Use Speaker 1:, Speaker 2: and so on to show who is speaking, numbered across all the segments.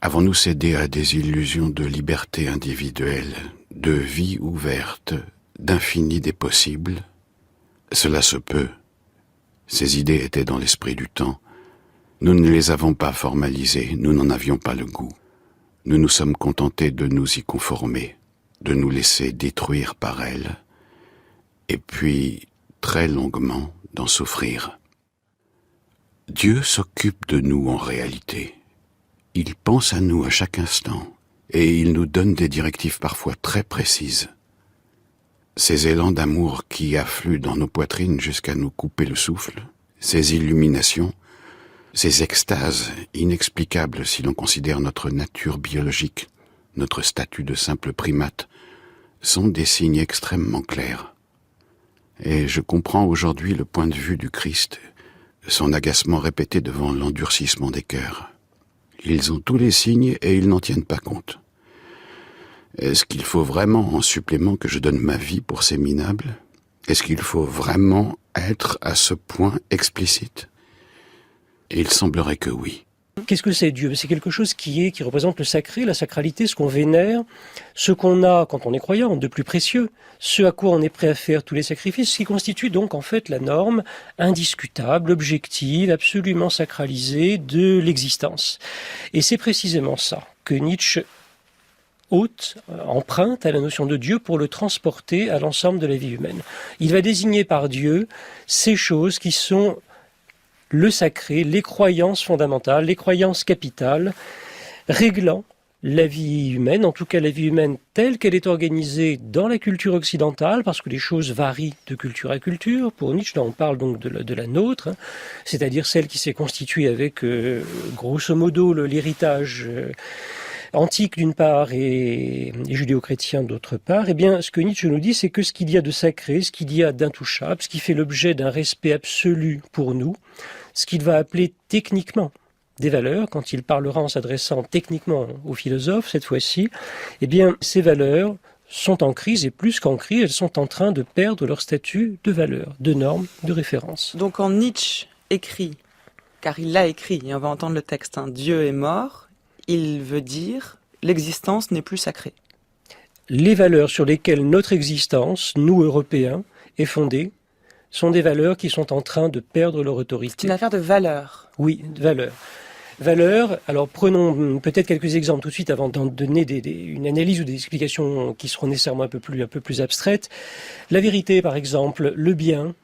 Speaker 1: Avons-nous cédé à des illusions de liberté individuelle, de vie ouverte, d'infini des possibles? Cela se peut. Ces idées étaient dans l'esprit du temps. Nous ne les avons pas formalisées, nous n'en avions pas le goût. Nous nous sommes contentés de nous y conformer, de nous laisser détruire par elles, et puis, très longuement, d'en souffrir. Dieu s'occupe de nous en réalité. Il pense à nous à chaque instant, et il nous donne des directives parfois très précises. Ces élans d'amour qui affluent dans nos poitrines jusqu'à nous couper le souffle, ces illuminations, ces extases inexplicables si l'on considère notre nature biologique, notre statut de simple primate, sont des signes extrêmement clairs. Et je comprends aujourd'hui le point de vue du Christ, son agacement répété devant l'endurcissement des cœurs. Ils ont tous les signes et ils n'en tiennent pas compte. Est-ce qu'il faut vraiment en supplément que je donne ma vie pour ces minables? Est-ce qu'il faut vraiment être à ce point explicite? Et il semblerait que oui.
Speaker 2: Qu'est-ce que c'est Dieu? C'est quelque chose qui représente le sacré, la sacralité, ce qu'on vénère, ce qu'on a quand on est croyant, de plus précieux, ce à quoi on est prêt à faire tous les sacrifices, ce qui constitue donc en fait la norme indiscutable, objective, absolument sacralisée de l'existence. Et c'est précisément ça que Nietzsche emprunte à la notion de Dieu pour le transporter à l'ensemble de la vie humaine. Il va désigner par Dieu ces choses qui sont le sacré, les croyances fondamentales, les croyances capitales, réglant la vie humaine, en tout cas la vie humaine telle qu'elle est organisée dans la culture occidentale, parce que les choses varient de culture à culture. Pour Nietzsche, là, on parle donc de la nôtre, c'est-à-dire celle qui s'est constituée avec, grosso modo, l'héritage antique d'une part et judéo-chrétien d'autre part. Eh bien, ce que Nietzsche nous dit, c'est que ce qu'il y a de sacré, ce qu'il y a d'intouchable, ce qui fait l'objet d'un respect absolu pour nous, ce qu'il va appeler techniquement des valeurs, quand il parlera en s'adressant techniquement aux philosophes, cette fois-ci, eh bien, ces valeurs sont en crise, et plus qu'en crise, elles sont en train de perdre leur statut de valeur, de norme, de référence.
Speaker 3: Donc quand Nietzsche écrit, car il l'a écrit, et on va entendre le texte, Dieu est mort, il veut dire l'existence n'est plus sacrée.
Speaker 2: Les valeurs sur lesquelles notre existence, nous Européens, est fondée, sont des valeurs qui sont en train de perdre leur autorité.
Speaker 3: C'est une affaire de valeurs.
Speaker 2: Oui, de valeurs. Valeurs, alors prenons peut-être quelques exemples tout de suite avant d'en donner une analyse ou des explications qui seront nécessairement un peu plus abstraites. La vérité, par exemple, le bien,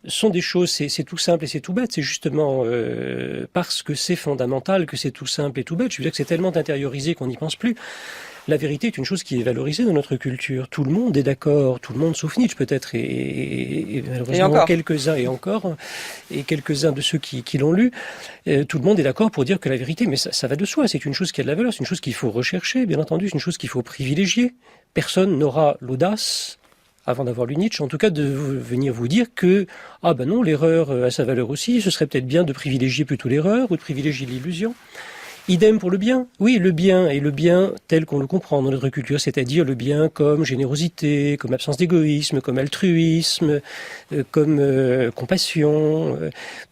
Speaker 2: sont des choses, c'est tout simple et c'est tout bête. C'est justement parce que c'est fondamental que c'est tout simple et tout bête. Je veux dire que c'est tellement intériorisé qu'on n'y pense plus. La vérité est une chose qui est valorisée dans notre culture. Tout le monde est d'accord, tout le monde sauf Nietzsche peut-être, et malheureusement quelques-uns et quelques-uns de ceux qui l'ont lu, tout le monde est d'accord pour dire que la vérité, mais ça va de soi, c'est une chose qui a de la valeur, c'est une chose qu'il faut rechercher, bien entendu, c'est une chose qu'il faut privilégier. Personne n'aura l'audace, avant d'avoir lu Nietzsche, en tout cas de venir vous dire que non, l'erreur a sa valeur aussi, ce serait peut-être bien de privilégier plutôt l'erreur ou de privilégier l'illusion. Idem pour le bien. Oui, le bien, et le bien tel qu'on le comprend dans notre culture, c'est-à-dire le bien comme générosité, comme absence d'égoïsme, comme altruisme, comme compassion.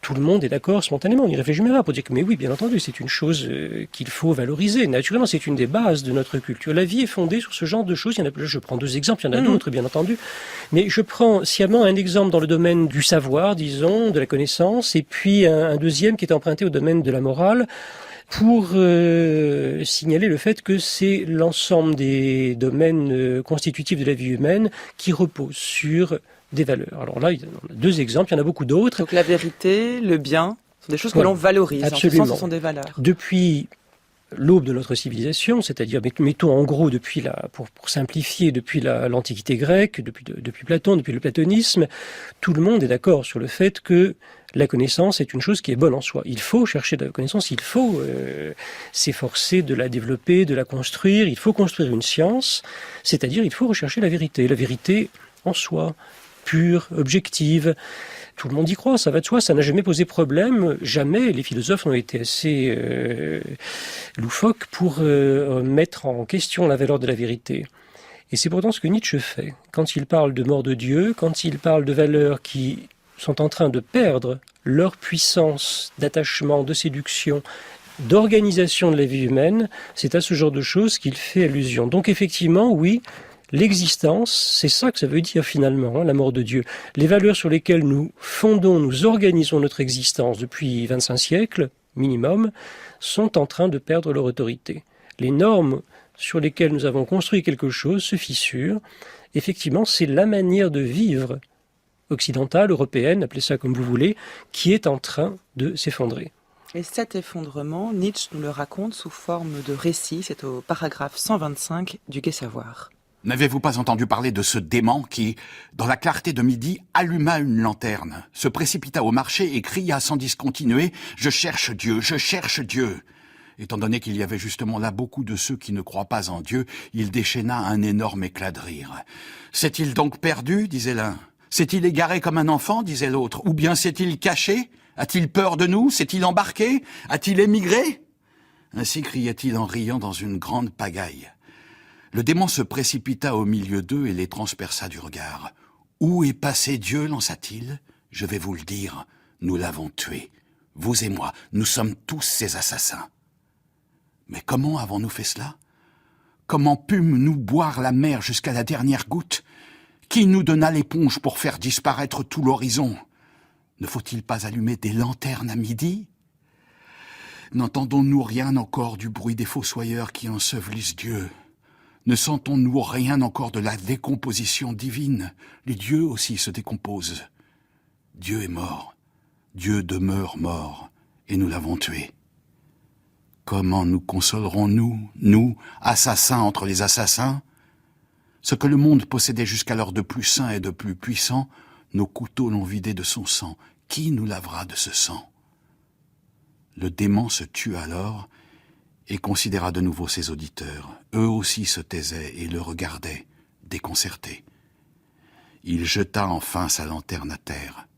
Speaker 2: Tout le monde est d'accord spontanément, on n'y réfléchit même pas pour dire que, mais oui, bien entendu, c'est une chose qu'il faut valoriser. Naturellement, c'est une des bases de notre culture. La vie est fondée sur ce genre de choses. Je prends 2 exemples, il y en a d'autres, bien entendu. Mais je prends sciemment un exemple dans le domaine du savoir, disons, de la connaissance, et puis un deuxième qui est emprunté au domaine de la morale, pour signaler le fait que c'est l'ensemble des domaines constitutifs de la vie humaine qui reposent sur des valeurs. Alors là, il y a 2 exemples, il y en a beaucoup d'autres.
Speaker 3: Donc la vérité, le bien, sont des choses que l'on valorise.
Speaker 2: Absolument.
Speaker 3: En ce sens, ce sont des valeurs.
Speaker 2: Depuis l'aube de notre civilisation, c'est-à-dire, mettons en gros, pour simplifier, depuis l'Antiquité grecque, depuis Platon, depuis le platonisme, tout le monde est d'accord sur le fait que la connaissance est une chose qui est bonne en soi. Il faut chercher de la connaissance, il faut s'efforcer de la développer, de la construire, il faut construire une science, c'est-à-dire il faut rechercher la vérité en soi, pure, objective. Tout le monde y croit, ça va de soi, ça n'a jamais posé problème, jamais les philosophes n'ont été assez loufoques pour mettre en question la valeur de la vérité. Et c'est pourtant ce que Nietzsche fait. Quand il parle de mort de Dieu, quand il parle de valeurs qui sont en train de perdre leur puissance d'attachement, de séduction, d'organisation de la vie humaine, c'est à ce genre de choses qu'il fait allusion. Donc effectivement, oui, l'existence, c'est ça que ça veut dire finalement, la mort de Dieu. Les valeurs sur lesquelles nous fondons, nous organisons notre existence depuis 25 siècles, minimum, sont en train de perdre leur autorité. Les normes sur lesquelles nous avons construit quelque chose se fissurent. Effectivement, c'est la manière de vivre occidentale, européenne, appelez ça comme vous voulez, qui est en train de s'effondrer.
Speaker 3: Et cet effondrement, Nietzsche nous le raconte sous forme de récit, c'est au paragraphe 125 du Gai Savoir.
Speaker 4: N'avez-vous pas entendu parler de ce dément qui, dans la clarté de midi, alluma une lanterne, se précipita au marché et cria sans discontinuer « Je cherche Dieu, je cherche Dieu !» Étant donné qu'il y avait justement là beaucoup de ceux qui ne croient pas en Dieu, il déchaîna un énorme éclat de rire. « S'est-il donc perdu ?» disait l'un. « S'est-il égaré comme un enfant ?» disait l'autre. « Ou bien s'est-il caché ? A-t-il peur de nous ? S'est-il embarqué ? A-t-il émigré ?» Ainsi criait-il en riant dans une grande pagaille. Le démon se précipita au milieu d'eux et les transperça du regard. « Où est passé Dieu ?» lança-t-il. « Je vais vous le dire, nous l'avons tué. Vous et moi, nous sommes tous ces assassins. » Mais comment avons-nous fait cela ? Comment pûmes-nous boire la mer jusqu'à la dernière goutte ? Qui nous donna l'éponge pour faire disparaître tout l'horizon ? Ne faut-il pas allumer des lanternes à midi ? N'entendons-nous rien encore du bruit des fossoyeurs qui ensevelissent Dieu ? Ne sentons-nous rien encore de la décomposition divine ? Les dieux aussi se décomposent. Dieu est mort. Dieu demeure mort, et nous l'avons tué. Comment nous consolerons-nous, nous, assassins entre les assassins ? Ce que le monde possédait jusqu'alors de plus saint et de plus puissant, nos couteaux l'ont vidé de son sang. Qui nous lavera de ce sang ? Le démon se tut alors et considéra de nouveau ses auditeurs. Eux aussi se taisaient et le regardaient, déconcertés. Il jeta enfin sa lanterne à terre.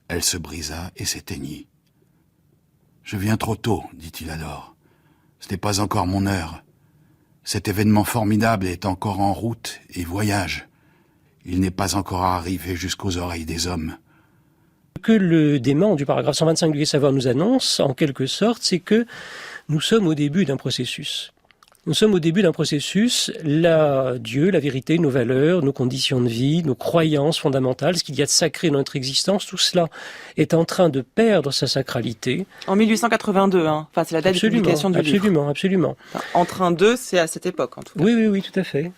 Speaker 4: Elle se brisa et s'éteignit. « Je viens trop tôt, dit-il alors. Ce n'est pas encore mon heure. Cet événement formidable est encore en route et voyage. Il n'est pas encore arrivé jusqu'aux oreilles des hommes. »
Speaker 2: Ce que le démon du paragraphe 125 du Gai Savoir nous annonce, en quelque sorte, c'est que nous sommes au début d'un processus. Nous sommes au début d'un processus, Dieu, la vérité, nos valeurs, nos conditions de vie, nos croyances fondamentales, ce qu'il y a de sacré dans notre existence, tout cela est en train de perdre sa sacralité.
Speaker 3: En 1882, enfin, c'est la date de publication du livre.
Speaker 2: Absolument.
Speaker 3: Enfin, en train de, c'est à cette époque, en tout cas.
Speaker 2: Oui, tout à fait.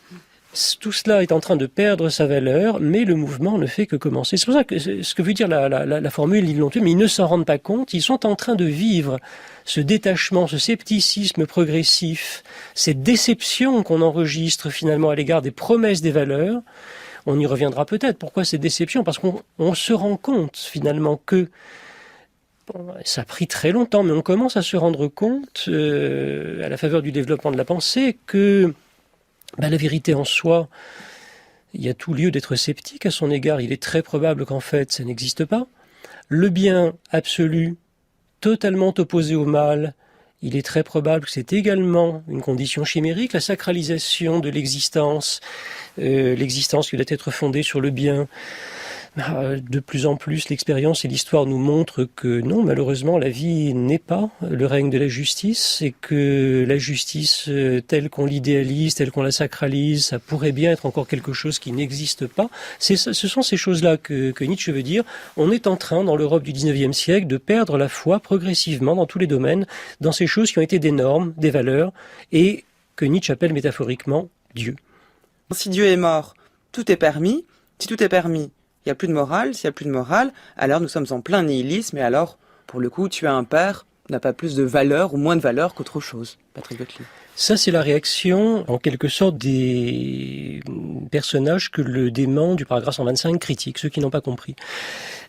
Speaker 2: Tout cela est en train de perdre sa valeur, mais le mouvement ne fait que commencer. C'est pour ça que ce que veut dire la formule, ils l'ont tué, mais ils ne s'en rendent pas compte. Ils sont en train de vivre ce détachement, ce scepticisme progressif, cette déception qu'on enregistre finalement à l'égard des promesses des valeurs. On y reviendra peut-être. Pourquoi cette déception ? Parce qu'on se rend compte finalement que ça a pris très longtemps, mais on commence à se rendre compte, à la faveur du développement de la pensée, que la vérité en soi, il y a tout lieu d'être sceptique à son égard. Il est très probable qu'en fait, ça n'existe pas. Le bien absolu, totalement opposé au mal, il est très probable que c'est également une condition chimérique. La sacralisation de l'existence qui doit être fondée sur le bien. De plus en plus, l'expérience et l'histoire nous montrent que non, malheureusement, la vie n'est pas le règne de la justice et que la justice telle qu'on l'idéalise, telle qu'on la sacralise, ça pourrait bien être encore quelque chose qui n'existe pas. Ce sont ces choses-là que Nietzsche veut dire. On est en train, dans l'Europe du 19e siècle, de perdre la foi progressivement dans tous les domaines, dans ces choses qui ont été des normes, des valeurs, et que Nietzsche appelle métaphoriquement Dieu.
Speaker 3: Si Dieu est mort, tout est permis. Si tout est permis, il n'y a plus de morale. S'il n'y a plus de morale, alors nous sommes en plein nihilisme. Et alors, pour le coup, tuer un père n'a pas plus de valeur ou moins de valeur qu'autre chose. Patrick Gottlieb.
Speaker 2: Ça, c'est la réaction, en quelque sorte, des personnages que le démon du paragraphe 125 critique, ceux qui n'ont pas compris.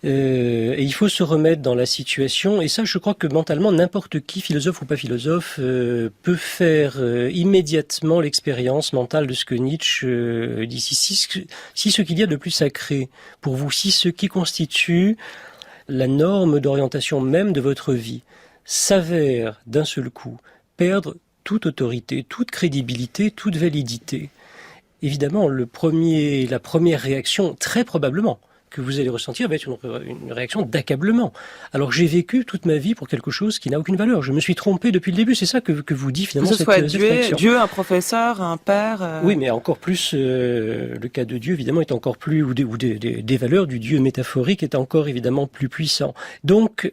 Speaker 2: Et il faut se remettre dans la situation, et ça, je crois que mentalement, n'importe qui, philosophe ou pas philosophe, peut faire immédiatement l'expérience mentale de ce que Nietzsche dit. Si ce qu'il y a de plus sacré pour vous, si ce qui constitue la norme d'orientation même de votre vie s'avère d'un seul coup perdre toute autorité, toute crédibilité, toute validité. Évidemment, la première réaction, très probablement, que vous allez ressentir va être une réaction d'accablement. Alors j'ai vécu toute ma vie pour quelque chose qui n'a aucune valeur. Je me suis trompé depuis le début. C'est ça que vous dit finalement
Speaker 3: que ce
Speaker 2: cette,
Speaker 3: soit
Speaker 2: cette réaction.
Speaker 3: Dieu, un professeur, un père.
Speaker 2: Oui, mais encore plus, le cas de Dieu évidemment est encore plus, ou des valeurs du Dieu métaphorique est encore évidemment plus puissant. Donc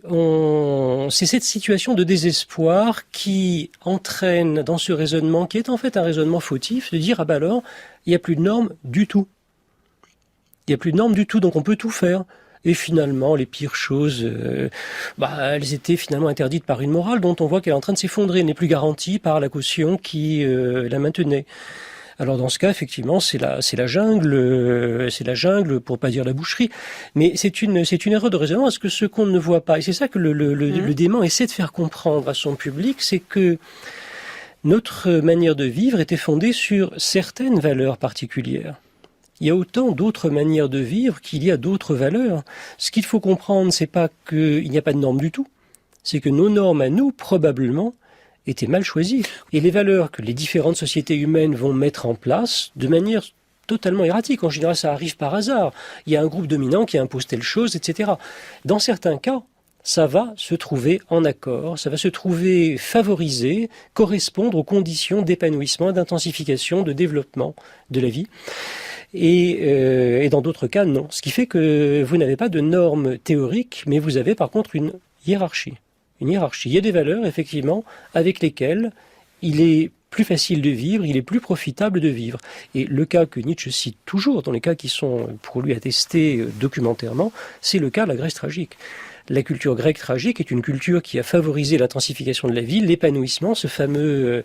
Speaker 2: c'est cette situation de désespoir qui entraîne dans ce raisonnement, qui est en fait un raisonnement fautif, de dire ah ben alors il n'y a plus de normes du tout. Il n'y a plus de normes du tout, donc on peut tout faire. Et finalement, les pires choses, elles étaient finalement interdites par une morale dont on voit qu'elle est en train de s'effondrer, elle n'est plus garantie par la caution qui la maintenait. Alors dans ce cas, effectivement, c'est la jungle, pour pas dire la boucherie. Mais c'est une erreur de raisonnement, parce que ce qu'on ne voit pas, et c'est ça que le dément essaie de faire comprendre à son public, c'est que notre manière de vivre était fondée sur certaines valeurs particulières. Il y a autant d'autres manières de vivre qu'il y a d'autres valeurs. Ce qu'il faut comprendre, c'est pas qu'il n'y a pas de normes du tout. C'est que nos normes à nous, probablement, étaient mal choisies. Et les valeurs que les différentes sociétés humaines vont mettre en place, de manière totalement erratique. En général, ça arrive par hasard. Il y a un groupe dominant qui impose telle chose, etc. Dans certains cas, ça va se trouver en accord, ça va se trouver favorisé, correspondre aux conditions d'épanouissement, d'intensification, de développement de la vie. Et dans d'autres cas, non. Ce qui fait que vous n'avez pas de normes théoriques, mais vous avez par contre une hiérarchie. Une hiérarchie. Il y a des valeurs, effectivement, avec lesquelles il est plus facile de vivre, il est plus profitable de vivre. Et le cas que Nietzsche cite toujours, dans les cas qui sont pour lui attestés documentairement, c'est le cas de la Grèce tragique. La culture grecque tragique est une culture qui a favorisé l'intensification de la vie, l'épanouissement, ce fameux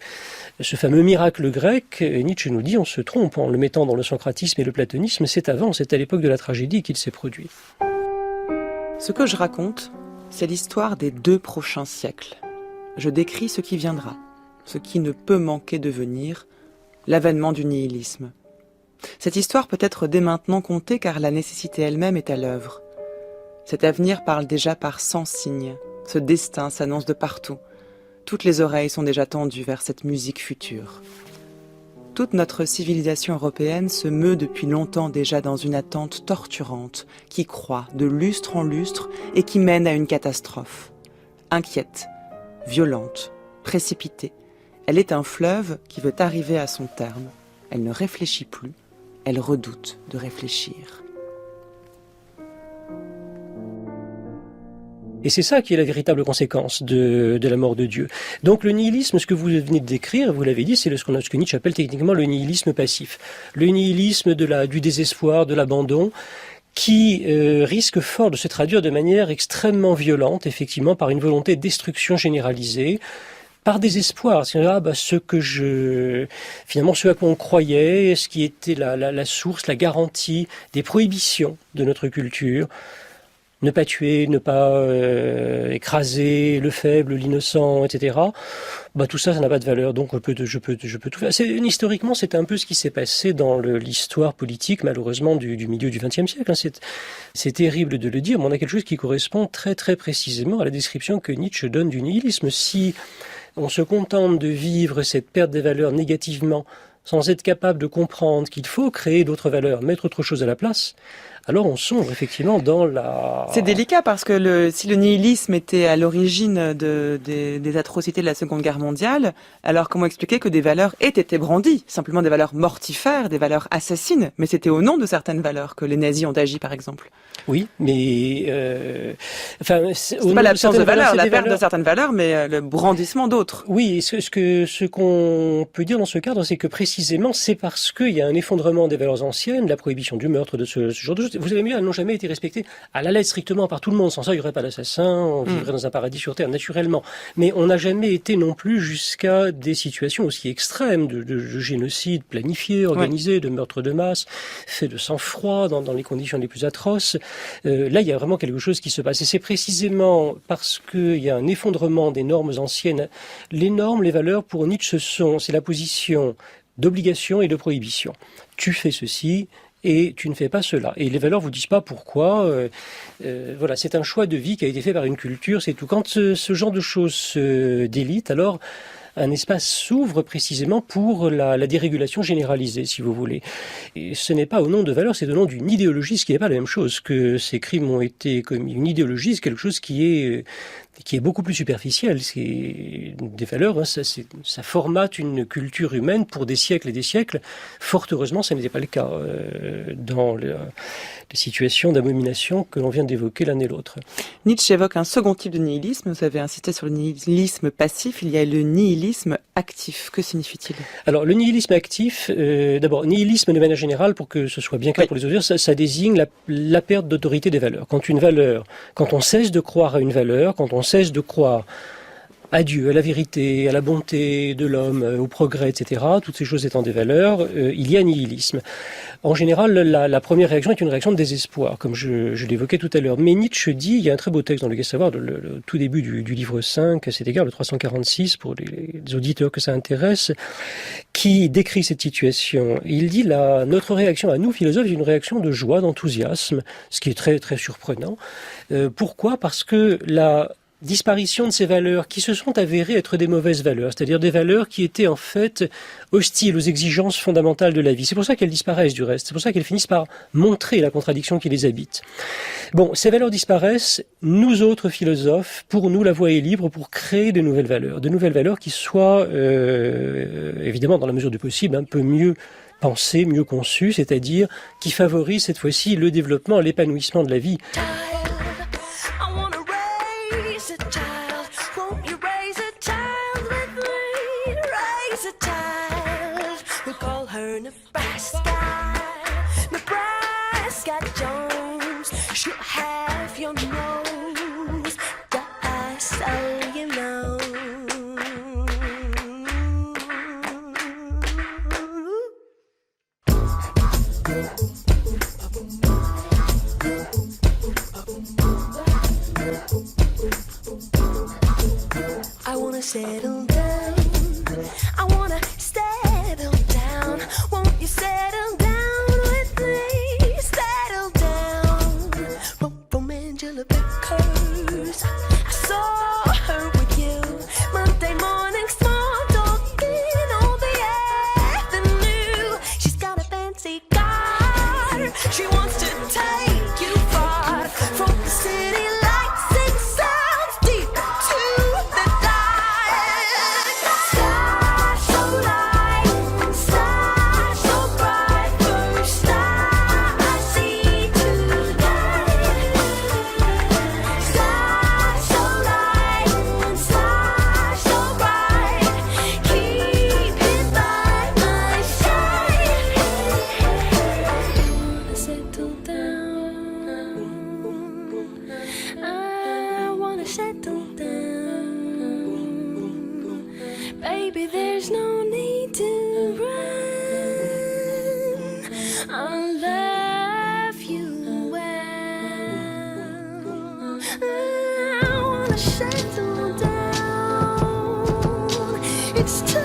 Speaker 2: miracle grec. Nietzsche nous dit, on se trompe en le mettant dans le socratisme et le platonisme, c'est à l'époque de la tragédie qu'il s'est produit.
Speaker 3: Ce que je raconte, c'est l'histoire des 2 prochains siècles. Je décris ce qui viendra, ce qui ne peut manquer de venir, l'avènement du nihilisme. Cette histoire peut être dès maintenant contée car la nécessité elle-même est à l'œuvre. Cet avenir parle déjà par 100 signes. Ce destin s'annonce de partout. Toutes les oreilles sont déjà tendues vers cette musique future. Toute notre civilisation européenne se meut depuis longtemps déjà dans une attente torturante, qui croît de lustre en lustre et qui mène à une catastrophe. Inquiète, violente, précipitée, elle est un fleuve qui veut arriver à son terme. Elle ne réfléchit plus, elle redoute de réfléchir.
Speaker 2: Et c'est ça qui est la véritable conséquence de la mort de Dieu. Donc le nihilisme, ce que vous venez de décrire, vous l'avez dit, c'est ce que Nietzsche appelle techniquement le nihilisme passif. Le nihilisme du désespoir, de l'abandon, qui risque fort de se traduire de manière extrêmement violente, effectivement, par une volonté de destruction généralisée, par désespoir. C'est-à-dire, finalement, ce à quoi on croyait, ce qui était la source, la garantie des prohibitions de notre culture, ne pas tuer, ne pas écraser le faible, l'innocent, etc. Tout ça, ça n'a pas de valeur. Donc je peux tout faire. Historiquement, c'est un peu ce qui s'est passé dans l'histoire politique, malheureusement, du milieu du XXe siècle. C'est terrible de le dire, mais on a quelque chose qui correspond très très précisément à la description que Nietzsche donne du nihilisme. Si on se contente de vivre cette perte des valeurs négativement, sans être capable de comprendre qu'il faut créer d'autres valeurs, mettre autre chose à la place, alors on sombre effectivement dans la...
Speaker 3: C'est délicat parce que si le nihilisme était à l'origine des atrocités de la Seconde Guerre mondiale, alors comment expliquer que des valeurs aient été brandies, simplement des valeurs mortifères, des valeurs assassines, mais c'était au nom de certaines valeurs que les nazis ont agi par exemple.
Speaker 2: Oui, mais...
Speaker 3: c'est pas l'absence de valeurs, la perte de certaines valeurs, mais le brandissement d'autres.
Speaker 2: Oui, ce qu'on peut dire dans ce cadre, c'est que précisément, c'est parce qu'il y a un effondrement des valeurs anciennes, la prohibition du meurtre, de ce genre de choses. Vous savez mieux, elles n'ont jamais été respectées à la lettre strictement par tout le monde. Sans ça, il n'y aurait pas d'assassin, on vivrait dans un paradis sur Terre, naturellement. Mais on n'a jamais été non plus jusqu'à des situations aussi extrêmes de génocide planifié, organisé, de meurtre de masse, fait de sang-froid, dans les conditions les plus atroces. Là, il y a vraiment quelque chose qui se passe. Et c'est précisément parce qu'il y a un effondrement des normes anciennes. Les normes, les valeurs, pour Nietzsche, c'est la position d'obligation et de prohibition. Tu fais ceci et tu ne fais pas cela. Et les valeurs vous disent pas pourquoi. Voilà, c'est un choix de vie qui a été fait par une culture, c'est tout. Quand ce genre de choses se délite, alors un espace s'ouvre précisément pour la dérégulation généralisée, si vous voulez. Et ce n'est pas au nom de valeurs, c'est au nom d'une idéologie, ce qui n'est pas la même chose. Que ces crimes ont été commis. Une idéologie, c'est quelque chose qui est beaucoup plus superficiel. C'est des valeurs, hein, ça formate une culture humaine pour des siècles et des siècles. Fort heureusement, ça n'était pas le cas dans les situations d'abomination que l'on vient d'évoquer l'un et l'autre.
Speaker 3: Nietzsche évoque un second type de nihilisme. Vous avez insisté sur le nihilisme passif. Il y a le nihilisme actif. Que signifie-t-il?
Speaker 2: Alors, le nihilisme actif, d'abord, nihilisme de manière générale, pour que ce soit bien clair pour les auditeurs, ça désigne la perte d'autorité des valeurs. Quand on cesse de croire à une valeur, quand on cesse de croire à Dieu, à la vérité, à la bonté de l'homme, au progrès, etc., toutes ces choses étant des valeurs, il y a nihilisme. En général, la première réaction est une réaction de désespoir, comme je l'évoquais tout à l'heure. Mais Nietzsche dit, il y a un très beau texte dans le Gai Savoir, le tout début du livre 5, à cet égard, le 346, pour les auditeurs que ça intéresse, qui décrit cette situation. Il dit, notre réaction à nous, philosophes, est une réaction de joie, d'enthousiasme, ce qui est très, très surprenant. Pourquoi? Parce que la disparition de ces valeurs qui se sont avérées être des mauvaises valeurs, c'est-à-dire des valeurs qui étaient en fait hostiles aux exigences fondamentales de la vie. C'est pour ça qu'elles disparaissent du reste, c'est pour ça qu'elles finissent par montrer la contradiction qui les habite. Bon, ces valeurs disparaissent, nous autres philosophes, pour nous la voie est libre pour créer de nouvelles valeurs qui soient évidemment dans la mesure du possible un peu mieux pensées, mieux conçues, c'est-à-dire qui favorisent cette fois-ci le développement et l'épanouissement de la vie.
Speaker 5: I wanna settle down. I wanna settle down. Won't you settle down with me? Settle down. From Angela Vickers. I saw her with you Monday morning, small talking on the avenue. She's got a fancy car. She wants to take you far from the city lights and sounds deep to the dark. Star so light, star so bright, first star I see tonight. Star so light, star so bright, keep it by my side. I settle down. I wanna settle down. Baby, there's no need to run. I'll love you well. I wanna settle down. It's time.